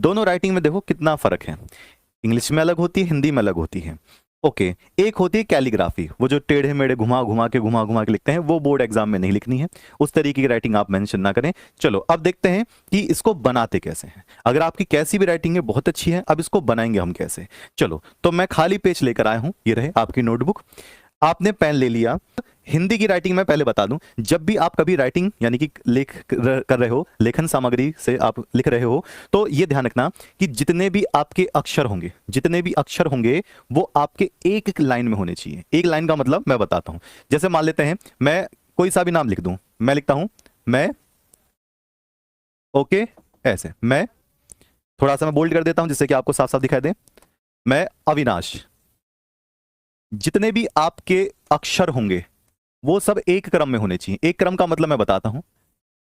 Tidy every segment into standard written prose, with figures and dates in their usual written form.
दोनों राइटिंग में देखो कितना फर्क है, इंग्लिश में अलग होती है, हिंदी में अलग होती है। ओके, एक होती है कैलीग्राफी, वो जो टेढ़े मेढ़े घुमा घुमा के लिखते हैं, वो बोर्ड एग्जाम में नहीं लिखनी है, उस तरीके की राइटिंग आप मेंशन ना करें। चलो अब देखते हैं कि इसको बनाते कैसे हैं। अगर आपकी कैसी भी राइटिंग है बहुत अच्छी है, अब इसको बनाएंगे हम कैसे। चलो तो मैं खाली पेज लेकर आया हूं, ये रहे आपकी नोटबुक, आपने पेन ले लिया। हिंदी की राइटिंग में पहले बता दूं, जब भी आप कभी राइटिंग यानी कि कर रहे हो, लेखन सामग्री से आप लिख रहे हो, तो ये ध्यान रखना कि जितने भी आपके अक्षर होंगे वो आपके एक एक लाइन में होने चाहिए। एक लाइन का मतलब मैं बताता हूं, जैसे मान लेते हैं मैं कोई सा भी नाम लिख दूं, मैं लिखता हूं मैं, ओके ऐसे, मैं थोड़ा सा मैं बोल्ड कर देता हूं जिससे कि आपको साफ साफ दिखाई दे, मैं अविनाश। जितने भी आपके अक्षर होंगे वो सब एक क्रम में होने चाहिए। एक क्रम का मतलब मैं बताता हूं,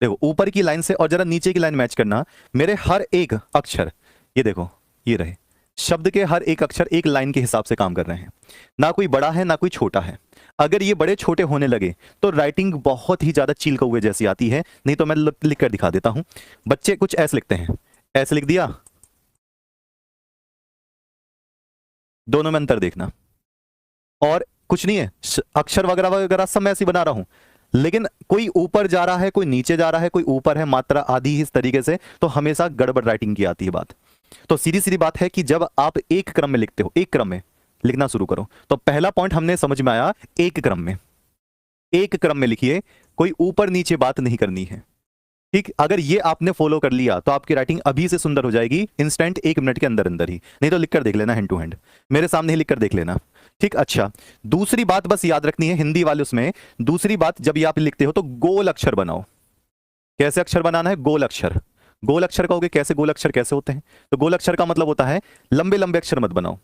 देखो ऊपर की लाइन से और जरा नीचे की लाइन मैच करना। मेरे हर एक अक्षर, ये देखो ये रहे, शब्द के हर एक अक्षर एक लाइन के हिसाब से काम कर रहे हैं, ना कोई बड़ा है ना कोई छोटा है। अगर ये बड़े छोटे होने लगे तो राइटिंग बहुत ही ज्यादा चील कौवे जैसी आती है। नहीं तो मैं लिख कर दिखा देता हूं, बच्चे कुछ ऐसे लिखते हैं, ऐसे लिख दिया, दोनों में अंतर देखना। और कुछ नहीं है, अक्षर वगैरह वगैरह सब मैं ऐसे बना रहा हूं, लेकिन कोई ऊपर जा रहा है कोई नीचे जा रहा है, कोई ऊपर है मात्रा आधी इस तरीके से, तो हमेशा गड़बड़ राइटिंग की आती है बात। तो सीधी सीधी बात है कि जब आप एक क्रम में लिखते हो, एक क्रम में लिखना शुरू करो। तो पहला पॉइंट हमने समझ में आया, एक क्रम में, एक क्रम में लिखिए, कोई ऊपर नीचे बात नहीं करनी है। ठीक, अगर ये आपने फॉलो कर लिया तो आपकी राइटिंग अभी से सुंदर हो जाएगी, इंस्टेंट, 1 मिनट के अंदर अंदर ही। नहीं तो लिखकर देख लेना हैंड टू हैंड, मेरे सामने ही लिखकर देख लेना। ठीक, अच्छा दूसरी बात बस याद रखनी है हिंदी वाले उसमें, दूसरी बात जब ये आप लिखते हो तो गोल अक्षर बनाओ। कैसे अक्षर बनाना है? गोल अक्षर। गोल अक्षर कहोगे कैसे, गोल अक्षर कैसे होते हैं? तो गोल अक्षर का मतलब होता है लंबे लंबे अक्षर मत बनाओ,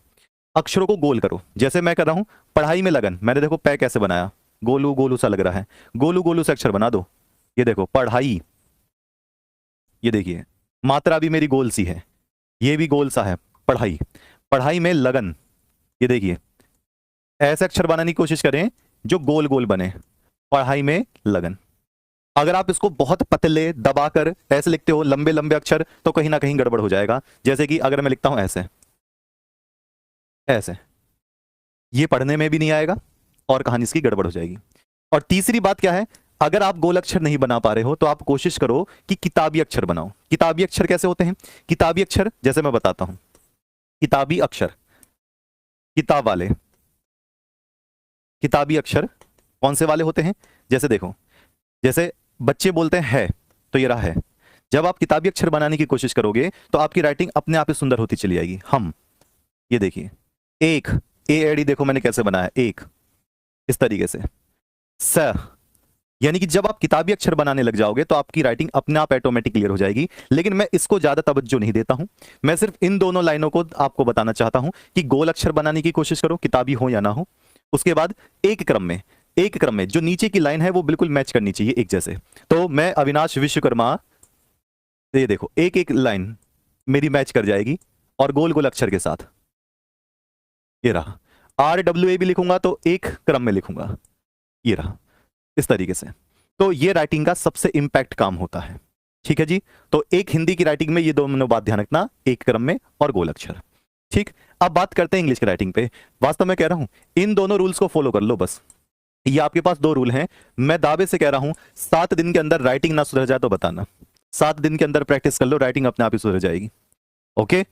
अक्षरों को गोल करो। जैसे मैं कर रहा हूं पढ़ाई में लगन, मैंने देखो पै कैसे बनाया, गोलू गोलू सा लग रहा है, गोलू गोलू से अक्षर बना दो। ये देखो पढ़ाई, ये देखिए मात्रा भी मेरी गोल सी है, ये भी गोल सा है, पढ़ाई। पढ़ाई में लगन, ये देखिए ऐसे अक्षर बनाने की कोशिश करें जो गोल गोल बने, पढ़ाई में लगन। अगर आप इसको बहुत पतले दबाकर ऐसे लिखते हो लंबे लंबे अक्षर, तो कहीं ना कहीं गड़बड़ हो जाएगा। जैसे कि अगर मैं लिखता हूं ऐसे, ऐसे, ये पढ़ने में भी नहीं आएगा और कहानी इसकी गड़बड़ हो जाएगी। और तीसरी बात क्या है, अगर आप गोल अक्षर नहीं बना पा रहे हो तो आप कोशिश करो कि किताबी अक्षर बनाओ। किताबी अक्षर कैसे होते हैं? किताबी अक्षर जैसे मैं बताता हूं, किताबी अक्षर, किताब वाले किताबी अक्षर कौन से वाले होते हैं? जैसे देखो, जैसे बच्चे बोलते हैं है, तो ये रहा है। जब आप किताबी अक्षर बनाने की कोशिश करोगे तो आपकी राइटिंग अपने आप ही सुंदर होती चली जाएगी। हम, ये देखिए एक, ए एडी देखो मैंने कैसे बनाया, एक, इस तरीके से। स, यानी कि जब आप किताबी अक्षर बनाने लग जाओगे तो आपकी राइटिंग अपने आप ऑटोमेटिक क्लियर हो जाएगी। लेकिन मैं इसको ज्यादा तवज्जो नहीं देता हूं, मैं सिर्फ इन दोनों लाइनों को आपको बताना चाहता हूं कि गोल अक्षर बनाने की कोशिश करो, किताबी हो या ना हो। उसके बाद एक क्रम में, एक क्रम में जो नीचे की लाइन है वो बिल्कुल मैच करनी चाहिए एक जैसे। तो मैं अविनाश विश्वकर्मा, ये देखो एक एक लाइन मेरी मैच कर जाएगी और गोल गोल अक्षर के साथ। ये रहा, RWA भी लिखूंगा तो एक क्रम में लिखूंगा, ये रहा, इस तरीके से। तो ये राइटिंग का सबसे इंपैक्ट काम होता है। ठीक है जी, तो एक हिंदी की राइटिंग में ये दोनों बात ध्यान रखना, एक क्रम में और गोल अक्षर। ठीक, अब बात करते हैं इंग्लिश की राइटिंग पे। वास्तव में कह रहा हूं इन दोनों रूल्स को फॉलो कर लो बस, ये आपके पास 2 रूल हैं। मैं दावे से कह रहा हूं 7 दिन के अंदर राइटिंग ना सुधर जाए तो बताना, 7 दिन के अंदर प्रैक्टिस कर लो, राइटिंग अपने आप ही सुधर जाएगी। ओके।